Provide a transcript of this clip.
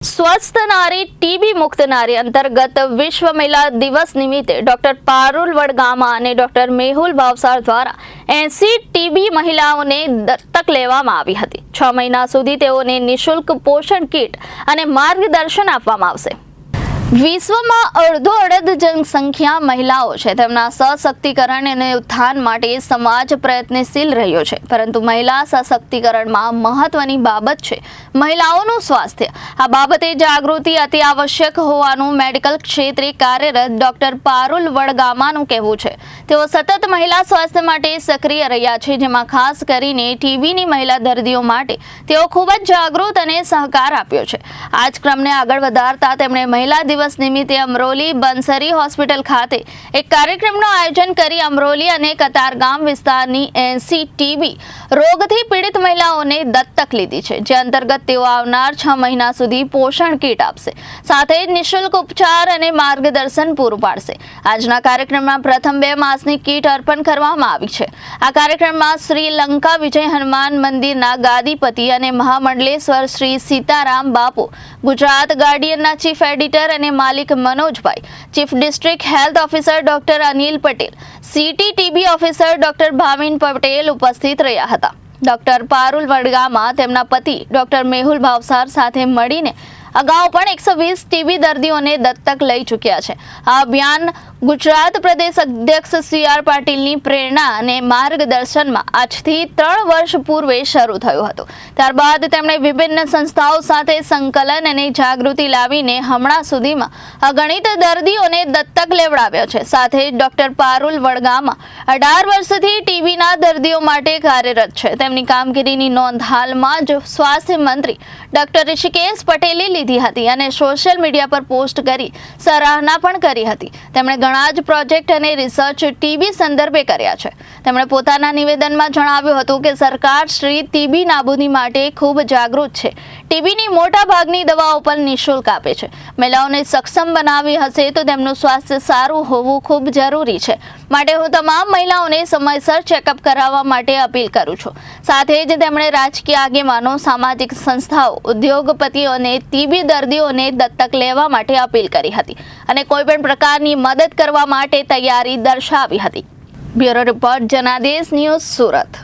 સ્વસ્થ નારી ટીબી મુક્ત નારી અંતર્ગત વિશ્વ મહિલા દિવસ નિમિત્તે ડોક્ટર પારુલ વડગામા અને ડોક્ટર મેહુલ ભાવસાર દ્વારા 80 ટીબી મહિલાઓને દત્તક લેવામાં આવી હતી। 6 મહિના સુધી તેઓને નિઃશુલ્ક પોષણ કીટ અને માર્ગદર્શન આપવામાં આવશે। વિશ્વમાં અડધો જનસંખ્યા મહિલાઓ છે। તેમના સશક્તિકરણ અને ઉત્થાન માટે સમાજ પ્રયત્નશીલ રહ્યો છે, પરંતુ મહિલા સશક્તિકરણમાં મહત્વની બાબત છે મહિલાઓનું સ્વાસ્થ્ય। આ બાબતે જાગૃતિ અતિ આવશ્યક હોવાનું મેડિકલ ક્ષેત્રે કાર્યરત ડોક્ટર પારુલ વડગામાનું કહેવું છે। તેઓ સતત મહિલા સ્વાસ્થ્ય માટે સક્રિય રહ્યા છે, જેમાં ખાસ કરીને ટીબીની મહિલા દર્દીઓ માટે તેઓ ખૂબ જ જાગૃત અને સહકાર આપ્યો છે। આ જ ક્રમને આગળ વધારતા તેમણે મહિલા દિવસ નિમિત્તે અમરોલી બંસરી હોસ્પિટલ ખાતે એક કાર્યક્રમનું આયોજન કરી અમરોલી અને કતારગામ વિસ્તારની 80 ટીબી રોગથી પીડિત મહિલાઓને દત્તક લીધી છે, જે અંતર્ગત તેઓ આવનાર 6 મહિના સુધી પોષણ કીટ આપશે, સાથે જ નિઃશુલ્ક ઉપચાર અને માર્ગદર્શન પૂરું પાડશે। આજના કાર્યક્રમમાં પ્રથમ 2 માસની કીટ અર્પણ કરવામાં આવી છે। આ કાર્યક્રમમાં શ્રીલંકા વિજય હનુમાન મંદિરના ગાદીપતિ અને મહામંડલેશ્વર શ્રી સીતારામ બાપુ, ગુજરાત ગાર્ડિયનના ચીફ એડિટર અને માલિક મનોજભાઈ, chief district health officer doctor Anil Patel, city TB officer doctor Bhavin Patel ઉપસ્થિત રહ્યા હતા। ડોક્ટર પારુલ વડગામા તેમના પતિ ડોક્ટર મેહુલ ભાવસાર સાથે મળીને અગાઉ પણ 120 ટીબી દર્દીઓને દત્તક લઈ ચૂક્યા છે। આ અભિયાન ગુજરાત પ્રદેશ અધ્યક્ષ CR પાટીલની પ્રેરણા અને માર્ગદર્શનમાં આજથી 3 વર્ષ પૂર્વે શરૂ થયું હતું। ત્યારબાદ તેમણે વિભિન્ન સંસ્થાઓ સાથે સંકલન અને જાગૃતિ લાવીને હમણાં સુધીમાં અગણિત દર્દીઓને દત્તક લેવડાવ્યા છે। સાથે જ ડોક્ટર પારુલ વડગામા 18 વર્ષથી ટીબીના દર્દીઓ માટે કાર્યરત છે। તેમની કામગીરીની નોંધ હાલમાં જ સ્વાસ્થ્ય મંત્રી ડોક્ટર ઋષિકેશ પટેલે લીધી હતી અને સોશિયલ મીડિયા પર પોસ્ટ કરી સરાહના પણ કરી હતી। તેમણે ઘણા જ પ્રોજેક્ટ અને રિસર્ચ ટીબી સંદર્ભે કર્યા છે। તેમણે પોતાના નિવેદનમાં જણાવ્યું હતું કે સરકાર શ્રી ટીબી નાબૂદી માટે ખૂબ જાગૃત છે। ટીબીની મોટા ભાગની દવાઓ પણ નિઃશુલ્ક આપે છે। મહિલાઓને સક્ષમ બનાવી હશે તો તેમનું સ્વાસ્થ્ય સારું હોવું ખૂબ જરૂરી છે, માટે હું તમામ મહિલાઓને સમયસર ચેકઅપ કરાવવા માટે અપીલ કરું છું। સાથે જ તેમણે રાજકીય આગેવાનો, સામાજિક સંસ્થાઓ, ઉદ્યોગપતિઓને ટીબી દર્દીઓને દત્તક લેવા માટે અપીલ કરી હતી અને કોઈપણ પ્રકારની મદદ કરવા માટે તૈયારી દર્શાવી હતી। Bureau report Janadesh news, Surat.